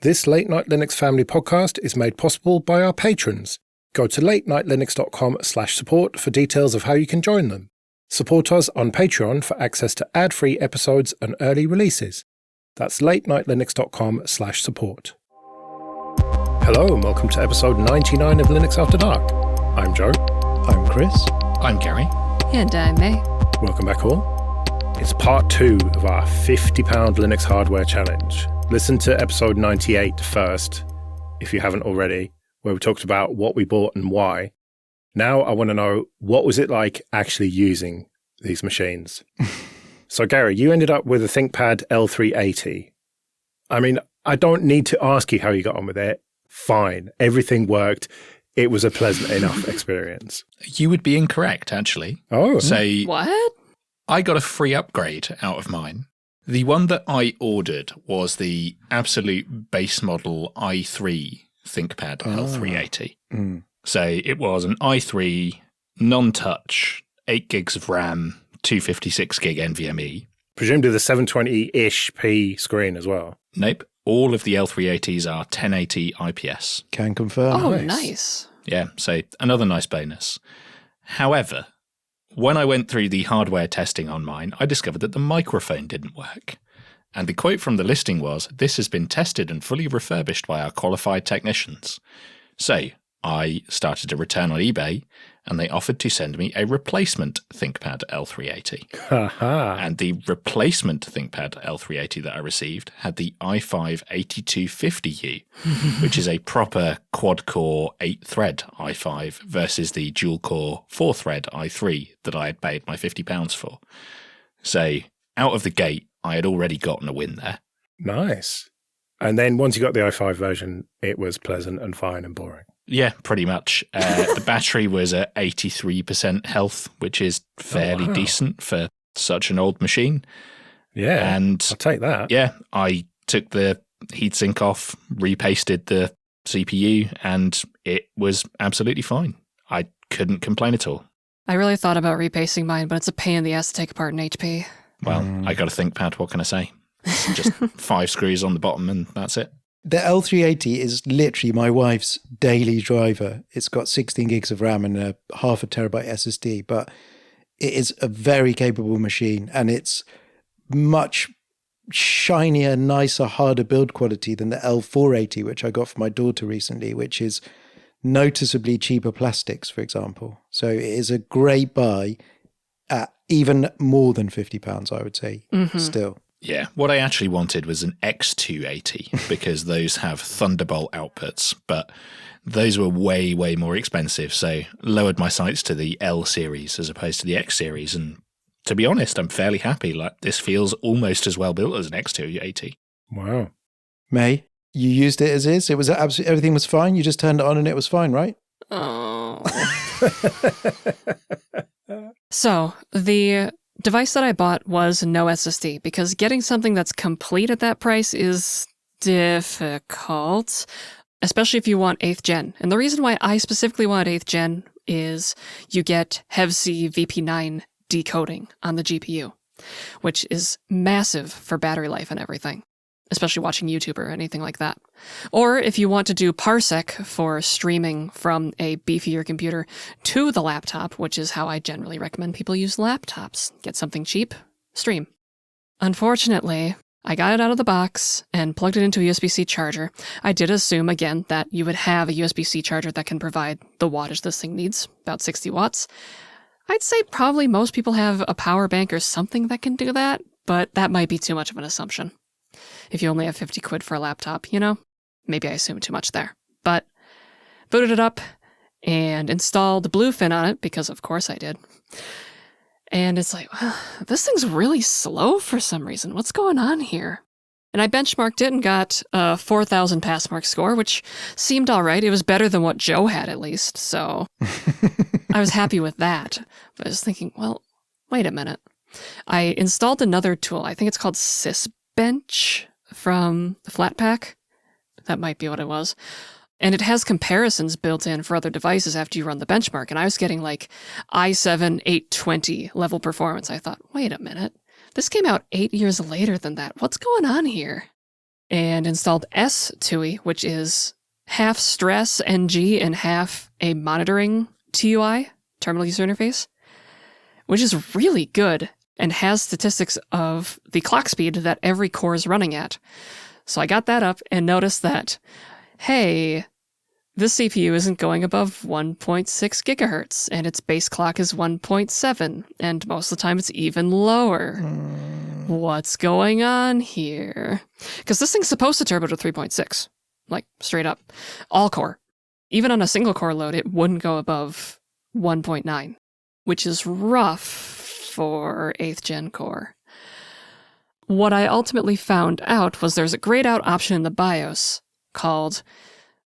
This Late Night Linux Family podcast is made possible by our patrons. Go to latenightlinux.com/support for details of how you can join them. Support us on Patreon for access to ad-free episodes and early releases. That's latenightlinux.com/support. Hello and welcome to episode 99 of Linux After Dark. I'm Joe. I'm Chris. I'm Gary. And I'm May. Welcome back all. It's part 2 of our £50 Linux hardware challenge. Listen to episode 98 first, if you haven't already, where we talked about what we bought and why. Now I want to know, what was it like actually using these machines? So Gary, you ended up with a ThinkPad L380. I mean, I don't need to ask you how you got on with it. Fine. Everything worked. It was a pleasant enough experience. You would be incorrect, actually. Oh. So What? I got a free upgrade out of mine. The one that I ordered was the absolute base model i3 ThinkPad L380. Mm. So it was an i3, non-touch, 8 gigs of RAM, 256 gig NVMe. Presumably the 720-ish p screen as well. Nope. All of the L380s are 1080 IPS. Can confirm. Oh, nice. Yeah, so another nice bonus. However, when I went through the hardware testing on mine, I discovered that the microphone didn't work. And the quote from the listing was, "This has been tested and fully refurbished by our qualified technicians." So I started a return on eBay, and they offered to send me a replacement ThinkPad L380. And the replacement ThinkPad L380 that I received had the i5 8250U, which is a proper quad-core 8-thread i5 versus the dual-core 4-thread i3 that I had paid my £50 for. So out of the gate, I had already gotten a win there. Nice. And then once you got the i5 version, it was pleasant and fine and boring. Yeah, pretty much. The battery was at 83% health, which is fairly decent for such an old machine. Yeah, and I'll take that. Yeah, I took the heatsink off, repasted the CPU, and it was absolutely fine. I couldn't complain at all. I really thought about repasting mine, but it's a pain in the ass to take apart an HP. Well, I got a ThinkPad, what can I say? Just 5 screws on the bottom and that's it. The L380 is literally my wife's daily driver. It's got 16 gigs of RAM and a half a terabyte SSD, but it is a very capable machine, and it's much shinier, nicer, harder build quality than the L480, which I got for my daughter recently, which is noticeably cheaper plastics, for example. So it is a great buy at even more than £50, I would say, still. Yeah, what I actually wanted was an X280 because those have Thunderbolt outputs, but those were way, way more expensive. So lowered my sights to the L series as opposed to the X series. And to be honest, I'm fairly happy. Like, this feels almost as well built as an X280. Wow. May, you used it as is? It was absolutely, everything was fine? You just turned it on and it was fine, right? Oh. So, the device that I bought was no SSD, because getting something that's complete at that price is difficult, especially if you want 8th gen. And the reason why I specifically want 8th gen is you get HEVC VP9 decoding on the GPU, which is massive for battery life and everything, especially watching YouTube or anything like that. Or if you want to do parsec for streaming from a beefier computer to the laptop, which is how I generally recommend people use laptops. Get something cheap, stream. Unfortunately, I got it out of the box and plugged it into a USB-C charger. I did assume, again, that you would have a USB-C charger that can provide the wattage this thing needs, about 60 watts. I'd say probably most people have a power bank or something that can do that, but that might be too much of an assumption. If you only have 50 quid for a laptop, you know, maybe I assumed too much there. But booted it up and installed Bluefin on it, because of course I did. And it's like, well, this thing's really slow for some reason. What's going on here? And I benchmarked it and got a 4,000 passmark score, which seemed all right. It was better than what Joe had, at least. So I was happy with that. But I was thinking, well, wait a minute. I installed another tool. I think it's called Sysbench from the Flatpak. That might be what it was. And it has comparisons built in for other devices after you run the benchmark. And I was getting like i7 820 level performance. I thought, wait a minute. This came out 8 years later than that. What's going on here? and installed S-TUI, which is half stress NG and half a monitoring TUI, terminal user interface, which is really good and has statistics of the clock speed that every core is running at. So I got that up and noticed that, hey, this CPU isn't going above 1.6 gigahertz, and its base clock is 1.7, and most of the time it's even lower. What's going on here? Because this thing's supposed to turbo to 3.6, like straight up. All core. Even on a single core load, it wouldn't go above 1.9, which is rough for 8th gen core. What I ultimately found out was there's a grayed out option in the BIOS called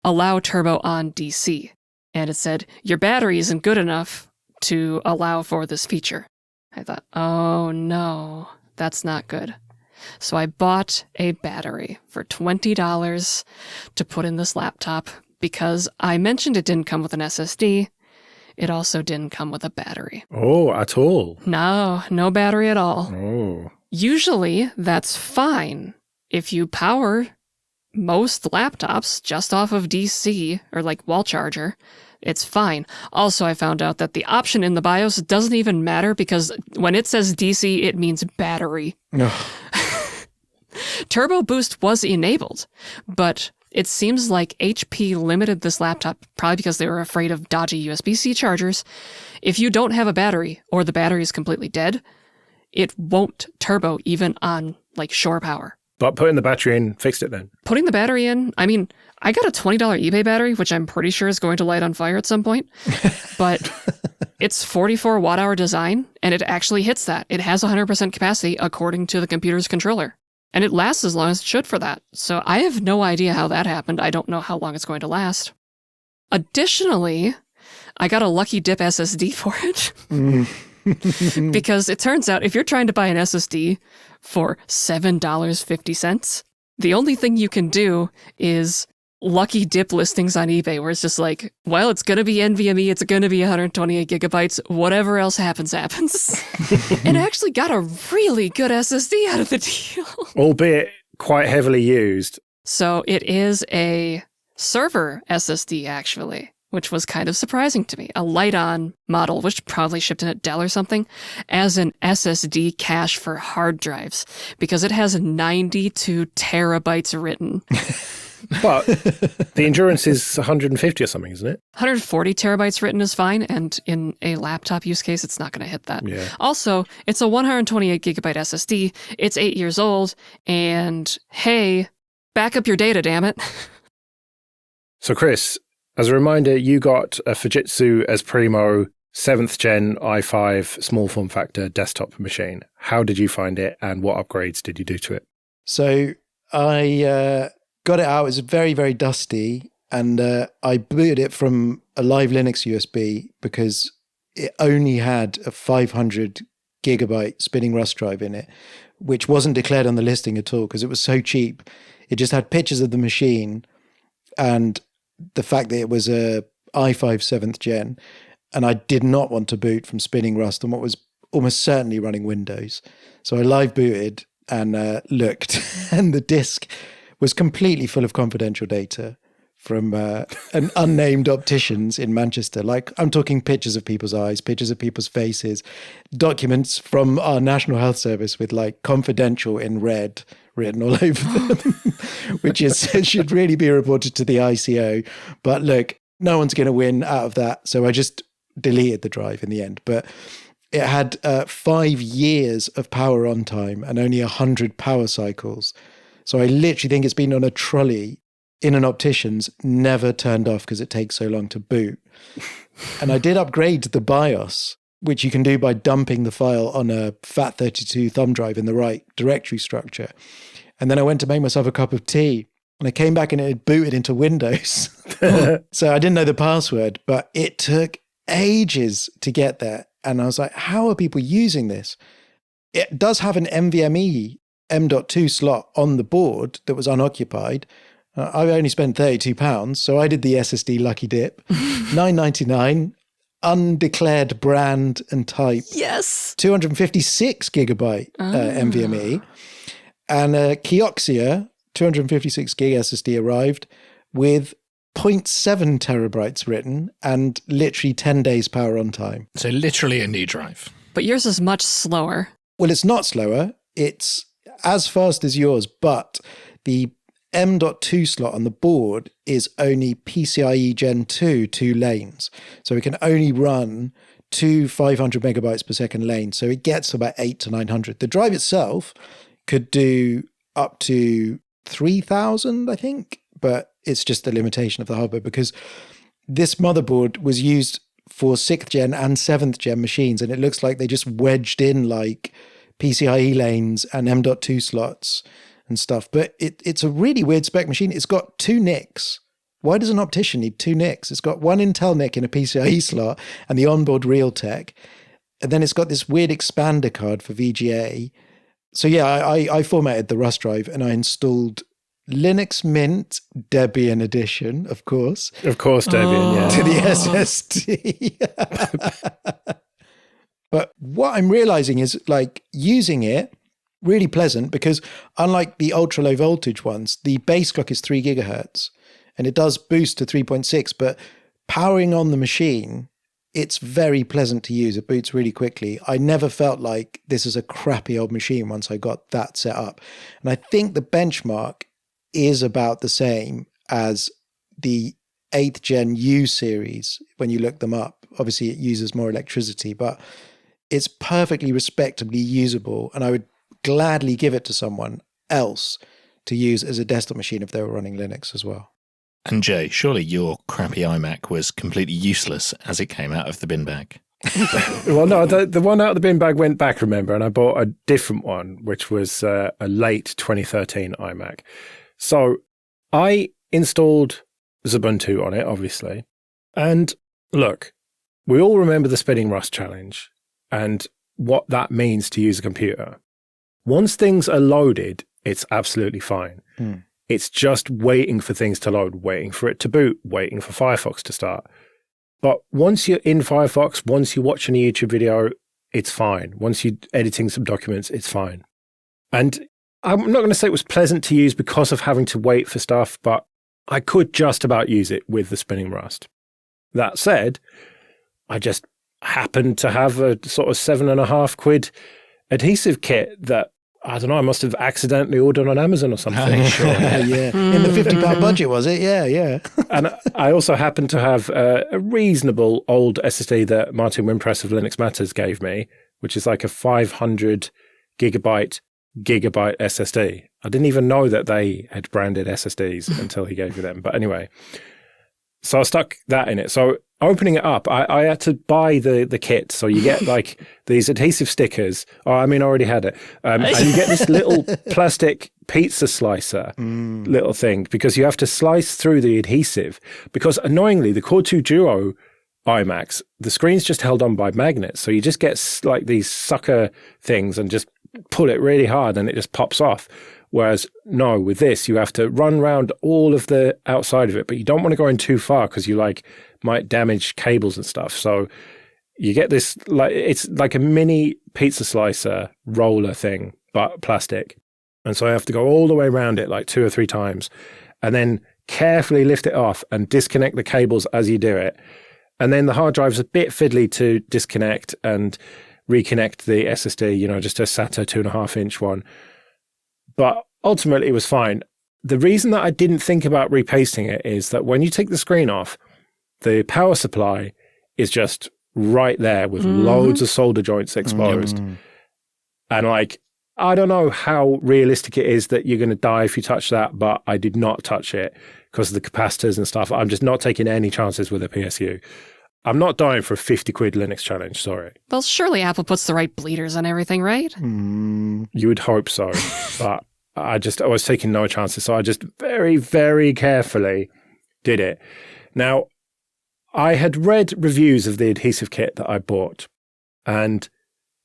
Allow Turbo on DC. And it said, your battery isn't good enough to allow for this feature. I thought, oh no, that's not good. So I bought a battery for $20 to put in this laptop because I mentioned it didn't come with an SSD. It also didn't come with a battery. Oh, at all? No battery at all. Oh. Usually, that's fine. If you power most laptops just off of DC, or like wall charger, it's fine. Also, I found out that the option in the BIOS doesn't even matter because when it says DC, it means battery. Turbo Boost was enabled, but it seems like HP limited this laptop probably because they were afraid of dodgy USB-C chargers. If you don't have a battery or the battery is completely dead, it won't turbo even on like shore power. But putting the battery in fixed it then? Putting the battery in, I mean, I got a $20 eBay battery, which I'm pretty sure is going to light on fire at some point. But it's 44 watt-hour design, and it actually hits that. It has 100% capacity according to the computer's controller. And it lasts as long as it should for that. So I have no idea how that happened. I don't know how long it's going to last. Additionally, I got a Lucky Dip SSD for it. Because it turns out if you're trying to buy an SSD for $7.50, the only thing you can do is Lucky Dip listings on eBay where it's just like, well, it's going to be NVMe, it's going to be 128 gigabytes, whatever else happens. And I actually got a really good SSD out of the deal. Albeit quite heavily used. So it is a server SSD, actually, which was kind of surprising to me. A light-on model, which probably shipped in at Dell or something, as an SSD cache for hard drives, because it has 92 terabytes written. But the endurance is 150 or something, isn't it? 140 terabytes written is fine, and in a laptop use case, it's not going to hit that. Yeah. Also, it's a 128 gigabyte SSD, it's 8 years old, and hey, back up your data, damn it. So Chris, as a reminder, you got a Fujitsu as Primo 7th gen i5 small form factor desktop machine. How did you find it, and what upgrades did you do to it? So I got it out. It was very, very dusty. And I booted it from a live Linux USB because it only had a 500 gigabyte spinning Rust drive in it, which wasn't declared on the listing at all because it was so cheap. It just had pictures of the machine and the fact that it was a i5 7th gen. And I did not want to boot from spinning Rust on what was almost certainly running Windows. So I live booted and looked, and the disk was completely full of confidential data from an unnamed opticians in Manchester. Like, I'm talking pictures of people's eyes, pictures of people's faces, documents from our National Health Service with like confidential in red written all over them, which should really be reported to the ICO. But look, no one's going to win out of that. So I just deleted the drive in the end. But it had 5 years of power on time and only 100 power cycles. So I literally think it's been on a trolley in an optician's, never turned off because it takes so long to boot. And I did upgrade the BIOS, which you can do by dumping the file on a FAT32 thumb drive in the right directory structure. And then I went to make myself a cup of tea and I came back and it had booted into Windows. So I didn't know the password, but it took ages to get there. And I was like, how are people using this? It does have an NVMe M.2 slot on the board that was unoccupied. I only spent £32, so I did the SSD Lucky Dip. $9.99, undeclared brand and type. Yes. 256 gigabyte NVMe. And Kioxia 256 gig SSD arrived with 0.7 terabytes written and literally 10 days power on time. So literally a new drive. But yours is much slower. Well, it's not slower. It's as fast as yours, but the M.2 slot on the board is only PCIe Gen 2 lanes. So it can only run 2 500 megabytes per second lanes. So it gets about 800 to 900. The drive itself could do up to 3,000, I think, but it's just the limitation of the hardware because this motherboard was used for 6th gen and 7th gen machines, and it looks like they just wedged in like PCIe lanes and M.2 slots and stuff. But it's a really weird spec machine. It's got 2 NICs. Why does an optician need 2 NICs? It's got one Intel NIC in a PCIe slot and the onboard Realtek. And then it's got this weird expander card for VGA. So yeah, I formatted the Rust drive and I installed Linux Mint Debian edition, of course. Of course, Debian, yeah. To the SSD. But what I'm realizing is like using it, really pleasant because unlike the ultra low voltage ones, the base clock is 3 gigahertz and it does boost to 3.6, but powering on the machine, it's very pleasant to use. It boots really quickly. I never felt like this is a crappy old machine once I got that set up. And I think the benchmark is about the same as the 8th gen U series when you look them up. Obviously it uses more electricity, but it's perfectly respectably usable. And I would gladly give it to someone else to use as a desktop machine if they were running Linux as well. And Jay, surely your crappy iMac was completely useless as it came out of the bin bag. Well, no, the one out of the bin bag went back, remember, and I bought a different one, which was a late 2013 iMac. So I installed Ubuntu on it, obviously. And look, we all remember the spinning Rust challenge and what that means to use a computer. Once things are loaded, it's absolutely fine. It's just waiting for things to load, waiting for it to boot, waiting for Firefox to start. But once you're in Firefox, once you're watching a YouTube video, it's fine. Once you're editing some documents, it's fine. And I'm not going to say it was pleasant to use because of having to wait for stuff, but I could just about use it with the spinning Rust. That said, I just happened to have a sort of £7.50 adhesive kit that, I don't know, I must have accidentally ordered on Amazon or something. Sure. Yeah. In the £50 budget, was it? Yeah. And I also happened to have a reasonable old SSD that Martin Wimpress of Linux Matters gave me, which is like a 500 gigabyte SSD. I didn't even know that they had branded SSDs until he gave me them. But anyway, so I stuck that in it. So opening it up, I had to buy the kit. So you get like these adhesive stickers. Oh, I mean, I already had it. And you get this little plastic pizza slicer little thing because you have to slice through the adhesive. Because annoyingly, the Core 2 Duo iMacs, the screen's just held on by magnets. So you just get like these sucker things and just pull it really hard and it just pops off. Whereas no, with this, you have to run around all of the outside of it, but you don't want to go in too far because you like might damage cables and stuff. So you get this, like, it's like a mini pizza slicer roller thing, but plastic. And so I have to go all the way around it like 2 or 3 times and then carefully lift it off and disconnect the cables as you do it. And then the hard drive's a bit fiddly to disconnect and reconnect the SSD, just a SATA 2.5-inch one. But ultimately, it was fine. The reason that I didn't think about repasting it is that when you take the screen off, the power supply is just right there with loads of solder joints exposed. And like, I don't know how realistic it is that you're going to die if you touch that, but I did not touch it because of the capacitors and stuff. I'm just not taking any chances with a PSU. I'm not dying for a 50 quid Linux challenge, sorry. Well, surely Apple puts the right bleeders on everything, right? You would hope so, but I was taking no chances. So I just very, very carefully did it. Now, I had read reviews of the adhesive kit that I bought, and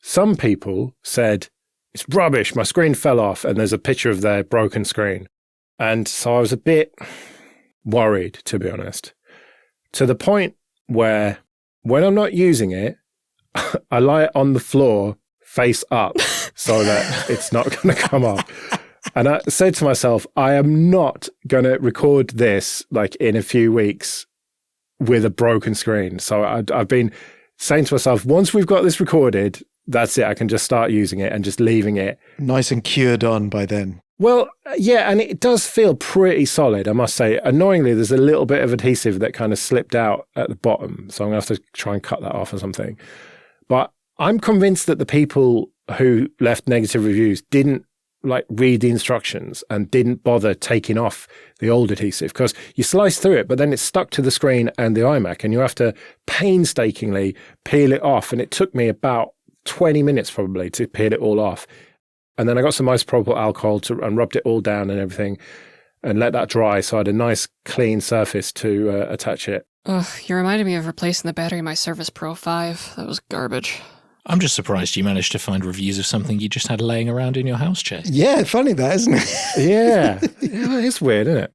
some people said, it's rubbish, my screen fell off, and there's a picture of their broken screen. And so I was a bit worried, to be honest, to the point where when I'm not using it, I lie it on the floor face up so that it's not going to come off. And I said to myself, I am not going to record this like in a few weeks with a broken screen. So I've been saying to myself, once we've got this recorded, that's it. I can just start using it and just leaving it. Nice and cured on by then. Well, yeah, and it does feel pretty solid, I must say. Annoyingly, there's a little bit of adhesive that kind of slipped out at the bottom. So I'm going to have to try and cut that off or something. But I'm convinced that the people who left negative reviews didn't like read the instructions and didn't bother taking off the old adhesive, because you slice through it, but then it's stuck to the screen and the iMac, and you have to painstakingly peel it off. And it took me about 20 minutes probably to peel it all off. And then I got some isopropyl alcohol and rubbed it all down and everything and let that dry. So I had a nice clean surface to attach it. Ugh, you reminded me of replacing the battery in my Surface Pro 5. That was garbage. I'm just surprised you managed to find reviews of something you just had laying around in your house, Chase. Yeah, funny that, isn't it? Yeah. It's weird, isn't it?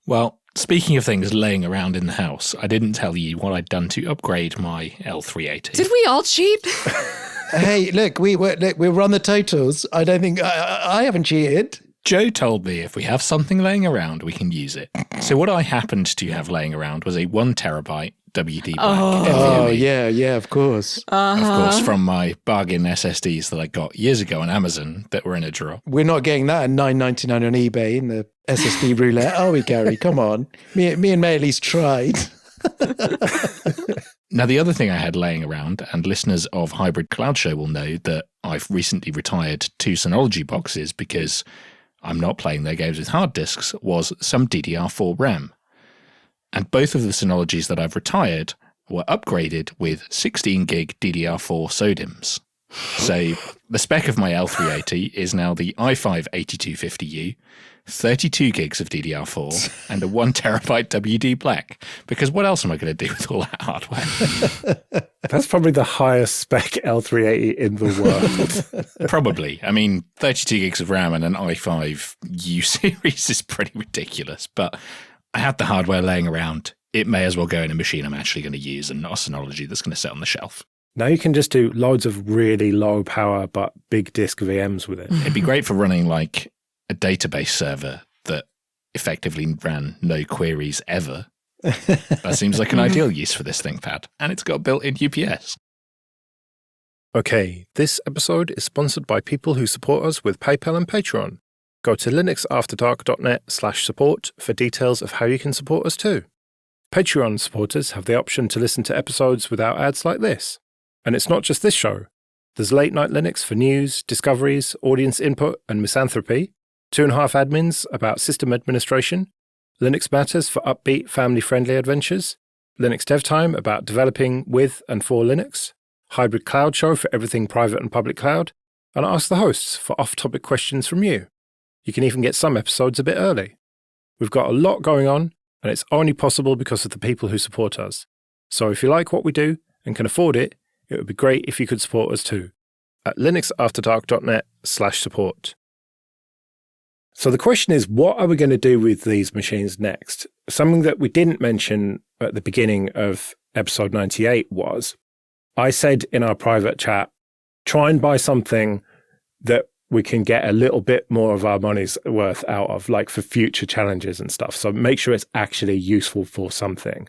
Well, speaking of things laying around in the house, I didn't tell you what I'd done to upgrade my L380. Did we all cheat? Hey, look, we run the totals. I don't think I haven't cheated. Joe told me if we have something laying around, we can use it. So what I happened to have laying around was a 1 terabyte WD Black Oh, NVMe. yeah, of course. Of course, from my bargain SSDs that I got years ago on Amazon that were in a drawer. We're not getting that at $9.99 on eBay in the SSD roulette, are we, Gary? Come on. Me and May at least tried. Now, the other thing I had laying around, and listeners of Hybrid Cloud Show will know that I've recently retired 2 Synology boxes because I'm not playing their games with hard disks, was some DDR4 RAM. And both of the Synologies that I've retired were upgraded with 16 gig DDR4 SODIMMs. So the spec of my L380 is now the i5-8250U, 32 gigs of DDR4, and a 1 terabyte WD Black. Because what else am I going to do with all that hardware? That's probably the highest spec L380 in the world. Probably. I mean, 32 gigs of RAM and an i5 U series is pretty ridiculous. But I had the hardware laying around. It may as well go in a machine I'm actually going to use and not a Synology that's going to sit on the shelf. Now you can just do loads of really low power but big disk VMs with it. It'd be great for running like a database server that effectively ran no queries ever. That seems like an ideal use for this ThinkPad. And it's got built-in UPS. Okay, this episode is sponsored by people who support us with PayPal and Patreon. Go to linuxafterdark.net/support for details of how you can support us too. Patreon supporters have the option to listen to episodes without ads like this. And it's not just this show. There's Late Night Linux for news, discoveries, audience input, and misanthropy, 2.5 admins about system administration, Linux Matters for upbeat, family-friendly adventures, Linux Dev Time about developing with and for Linux, Hybrid Cloud Show for everything private and public cloud, and Ask the Hosts for off-topic questions from you. You can even get some episodes a bit early. We've got a lot going on, and it's only possible because of the people who support us. So if you like what we do and can afford it, it would be great if you could support us too at linuxafterdark.net/support. So the question is, what are we going to do with these machines next? Something that we didn't mention at the beginning of episode 98 was, I said in our private chat, try and buy something that we can get a little bit more of our money's worth out of, like for future challenges and stuff. So make sure it's actually useful for something.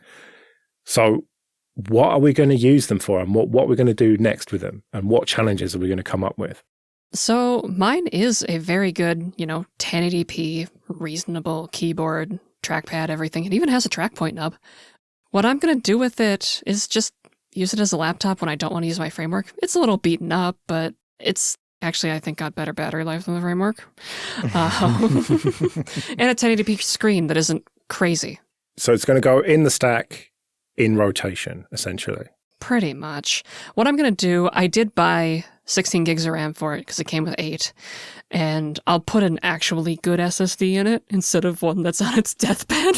So what are we going to use them for, and what are we going to do next with them, and what challenges are we going to come up with? So mine is a very good, 1080p, reasonable keyboard, trackpad, everything. It even has a track point knob. What I'm going to do with it is just use it as a laptop when I don't want to use my framework. It's a little beaten up, but it's actually, I think, got better battery life than the framework. And a 1080p screen that isn't crazy. So it's going to go in the stack in rotation, essentially. Pretty much. What I'm going to do, I did buy 16 gigs of RAM for it because it came with 8. And I'll put an actually good SSD in it instead of one that's on its deathbed.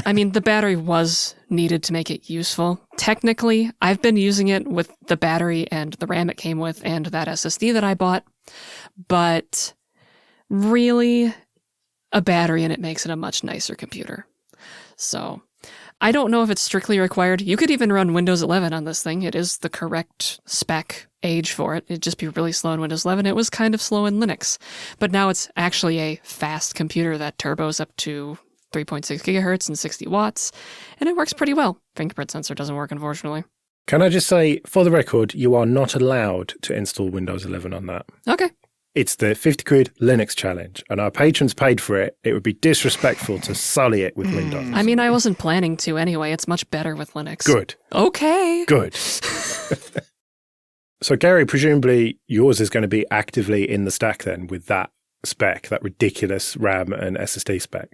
I mean, the battery was needed to make it useful. Technically, I've been using it with the battery and the RAM it came with and that SSD that I bought. But really, a battery in it makes it a much nicer computer. So I don't know if it's strictly required. You could even run Windows 11 on this thing. It is the correct spec age for it. It'd just be really slow in Windows 11. It was kind of slow in Linux. But now it's actually a fast computer that turbos up to 3.6 gigahertz and 60 watts, and it works pretty well. Fingerprint sensor doesn't work, unfortunately. Can I just say, for the record, you are not allowed to install Windows 11 on that. Okay. It's the 50 quid Linux challenge, and our patrons paid for it. It would be disrespectful to sully it with Windows. I mean, I wasn't planning to anyway. It's much better with Linux. Good. Okay. Good. So, Gary, presumably yours is going to be actively in the stack then with that spec, that ridiculous RAM and SSD spec.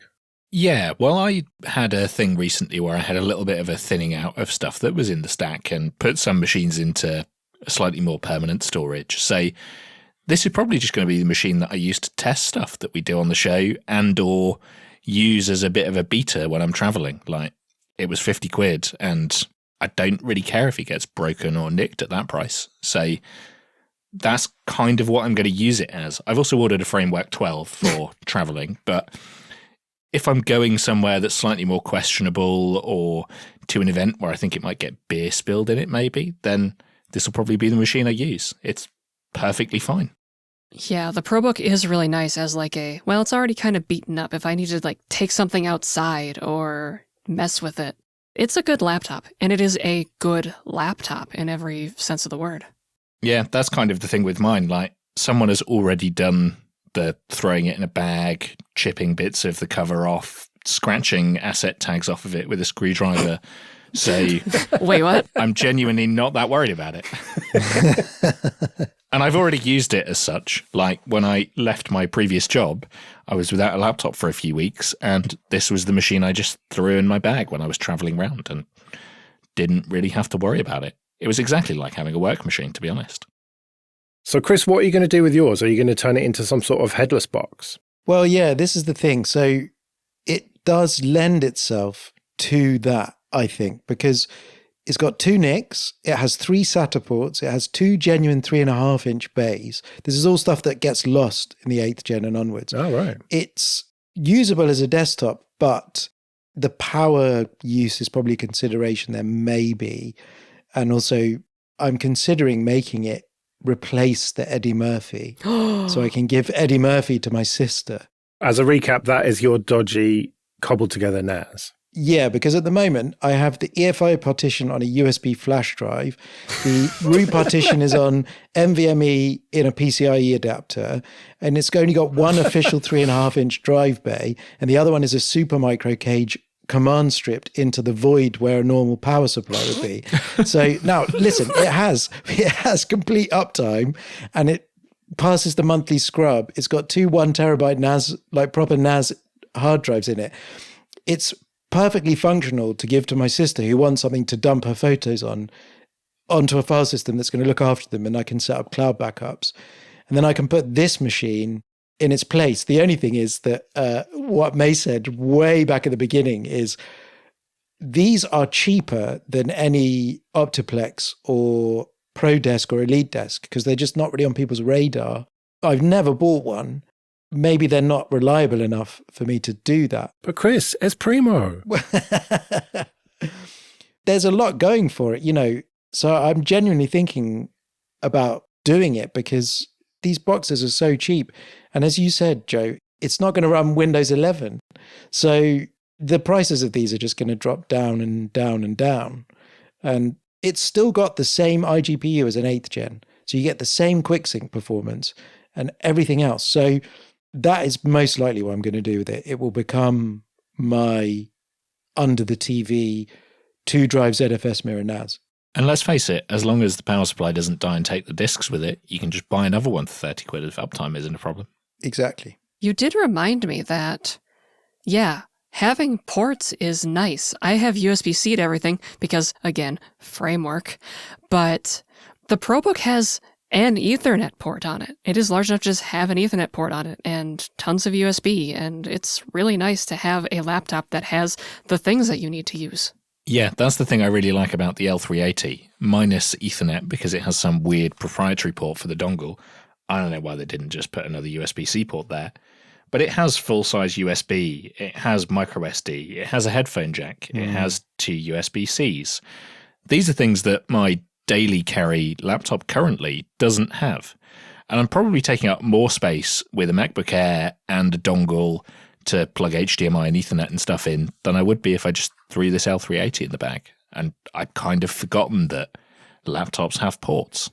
Yeah, well, I had a thing recently where I had a little bit of a thinning out of stuff that was in the stack and put some machines into slightly more permanent storage. So this is probably just going to be the machine that I use to test stuff that we do on the show and or use as a bit of a beta when I'm traveling. Like, it was 50 quid and I don't really care if it gets broken or nicked at that price. So that's kind of what I'm going to use it as. I've also ordered a Framework 12 for traveling, but if I'm going somewhere that's slightly more questionable or to an event where I think it might get beer spilled in it maybe, then this will probably be the machine I use. It's perfectly fine. Yeah, the ProBook is really nice as like it's already kind of beaten up. If I need to like take something outside or mess with it, it's a good laptop, and it is a good laptop in every sense of the word. Yeah, that's kind of the thing with mine. Like, someone has already done the throwing it in a bag, chipping bits of the cover off, scratching asset tags off of it with a screwdriver. So wait, what? I'm genuinely not that worried about it. And I've already used it as such. Like, when I left my previous job, I was without a laptop for a few weeks, and this was the machine I just threw in my bag when I was traveling around and didn't really have to worry about it. It was exactly like having a work machine, to be honest. So, Chris, what are you going to do with yours? Are you going to turn it into some sort of headless box? Well, yeah, this is the thing. So it does lend itself to that, I think, because it's got 2 NICs, it has 3 SATA ports, it has 2 genuine 3.5-inch bays. This is all stuff that gets lost in the 8th gen and onwards. Oh, right. It's usable as a desktop, but the power use is probably a consideration there, maybe. And also, I'm considering making it replace the Eddie Murphy so I can give Eddie Murphy to my sister. As a recap, that is your dodgy cobbled together NAS. Yeah, because at the moment I have the EFI partition on a USB flash drive. The root partition is on NVMe in a PCIe adapter, and it's only got one official 3.5-inch drive bay, and the other one is a Supermicro cage command stripped into the void where a normal power supply would be. So now, listen, it has complete uptime, and it passes the monthly scrub. It's got 2 1 terabyte NAS, like proper NAS hard drives in it. It's perfectly functional to give to my sister who wants something to dump her photos onto a file system that's going to look after them, and I can set up cloud backups. And then I can put this machine in its place. The only thing is that what May said way back at the beginning is these are cheaper than any Optiplex or ProDesk or Elite Desk because they're just not really on people's radar. I've never bought one. Maybe they're not reliable enough for me to do that. But Chris, es primo. There's a lot going for it, you know. So I'm genuinely thinking about doing it because these boxes are so cheap. And as you said, Joe, it's not going to run Windows 11. So the prices of these are just going to drop down and down and down. And it's still got the same iGPU as an 8th gen. So you get the same QuickSync performance and everything else. So that is most likely what I'm going to do with it. It will become my under the TV 2-drive ZFS mirror NAS. And let's face it, as long as the power supply doesn't die and take the discs with it, you can just buy another one for 30 quid if uptime isn't a problem. Exactly. You did remind me that, yeah, having ports is nice. I have USB-C to everything because, again, framework. But the ProBook has an Ethernet port on it. It is large enough to just have an Ethernet port on it and tons of USB. And it's really nice to have a laptop that has the things that you need to use. Yeah, that's the thing I really like about the L380, minus Ethernet because it has some weird proprietary port for the dongle. I don't know why they didn't just put another USB-C port there. But it has full-size USB, it has micro SD, it has a headphone jack, it has 2 USB-Cs. These are things that my daily carry laptop currently doesn't have. And I'm probably taking up more space with a MacBook Air and a dongle to plug HDMI and Ethernet and stuff in than I would be if I just threw this L380 in the bag. And I'd kind of forgotten that laptops have ports.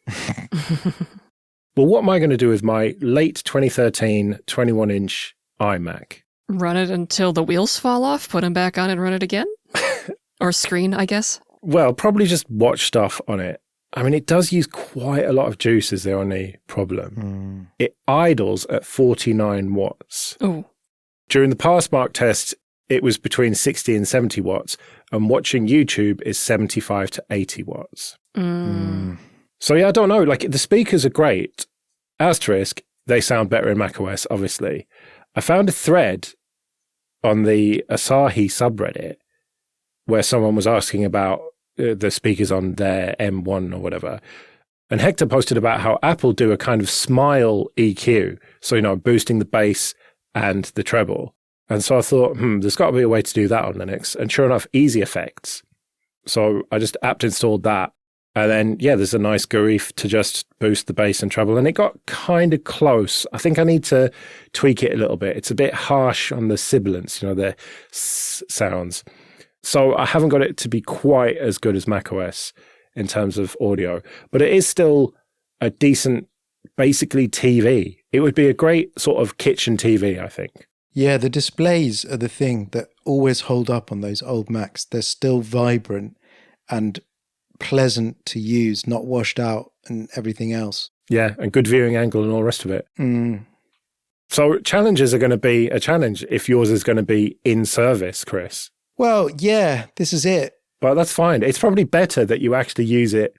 Well, what am I going to do with my late 2013 21-inch iMac? Run it until the wheels fall off, put them back on and run it again? Or screen, I guess? Well, probably just watch stuff on it. I mean, it does use quite a lot of juice is the only problem. It idles at 49 watts. Oh. During the Passmark test, it was between 60 and 70 watts, and watching YouTube is 75 to 80 watts. So yeah, I don't know. Like, the speakers are great. Asterisk, they sound better in macOS, obviously. I found a thread on the Asahi subreddit where someone was asking about the speakers on their M1 or whatever. And Hector posted about how Apple do a kind of smile EQ. So, you know, boosting the bass and the treble. And so I thought, there's got to be a way to do that on Linux. And sure enough, Easy Effects. So I just apt installed that. And then, yeah, there's a nice GUI to just boost the bass and treble. And it got kind of close. I think I need to tweak it a little bit. It's a bit harsh on the sibilants, you know, the sounds. So I haven't got it to be quite as good as macOS in terms of audio. But it is still a decent, basically TV. It would be a great sort of kitchen TV, I think. Yeah, the displays are the thing that always hold up on those old Macs. They're still vibrant and pleasant to use, not washed out and everything else. Yeah, and good viewing angle and all the rest of it. So challenges are going to be a challenge if yours is going to be in service, Chris. Well, yeah, this is it. But that's fine. It's probably better that you actually use it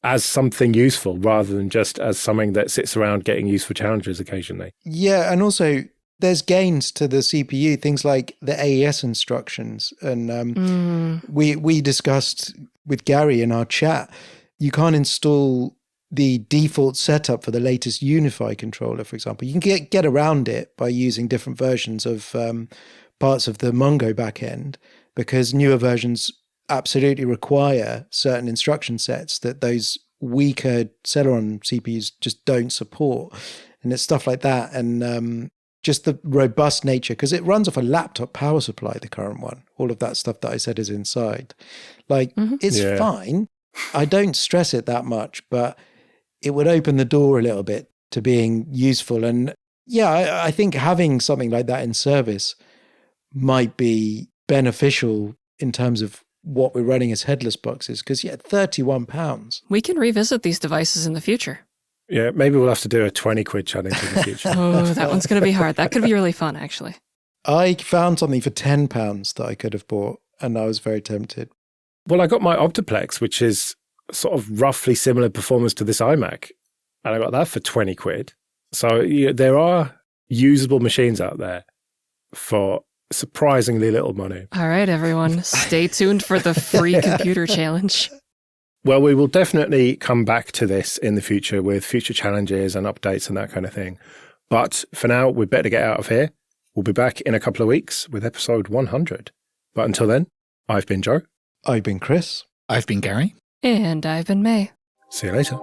as something useful rather than just as something that sits around getting used for challenges occasionally. Yeah, and also there's gains to the CPU, things like the AES instructions. And we discussed with Gary in our chat, you can't install the default setup for the latest Unify controller, for example. You can get around it by using different versions of parts of the Mongo backend, because newer versions absolutely require certain instruction sets that those weaker Celeron CPUs just don't support. And it's stuff like that. And just the robust nature, because it runs off a laptop power supply, the current one. All of that stuff that I said is inside. Like, it's fine. I don't stress it that much, but it would open the door a little bit to being useful. And yeah, I think having something like that in service might be beneficial in terms of what we're running as headless boxes, because £31. We can revisit these devices in the future. Yeah, maybe we'll have to do a 20 quid challenge in the future. Oh, that one's going to be hard. That could be really fun, actually. I found something for £10 that I could have bought, and I was very tempted. Well, I got my Optiplex, which is sort of roughly similar performance to this iMac, and I got that for 20 quid. So there are usable machines out there for surprisingly little money. All right, everyone. Stay tuned for the free computer challenge. Well, we will definitely come back to this in the future with future challenges and updates and that kind of thing. But for now, we'd better get out of here. We'll be back in a couple of weeks with episode 100. But until then, I've been Joe. I've been Chris. I've been Gary. And I've been May. See you later.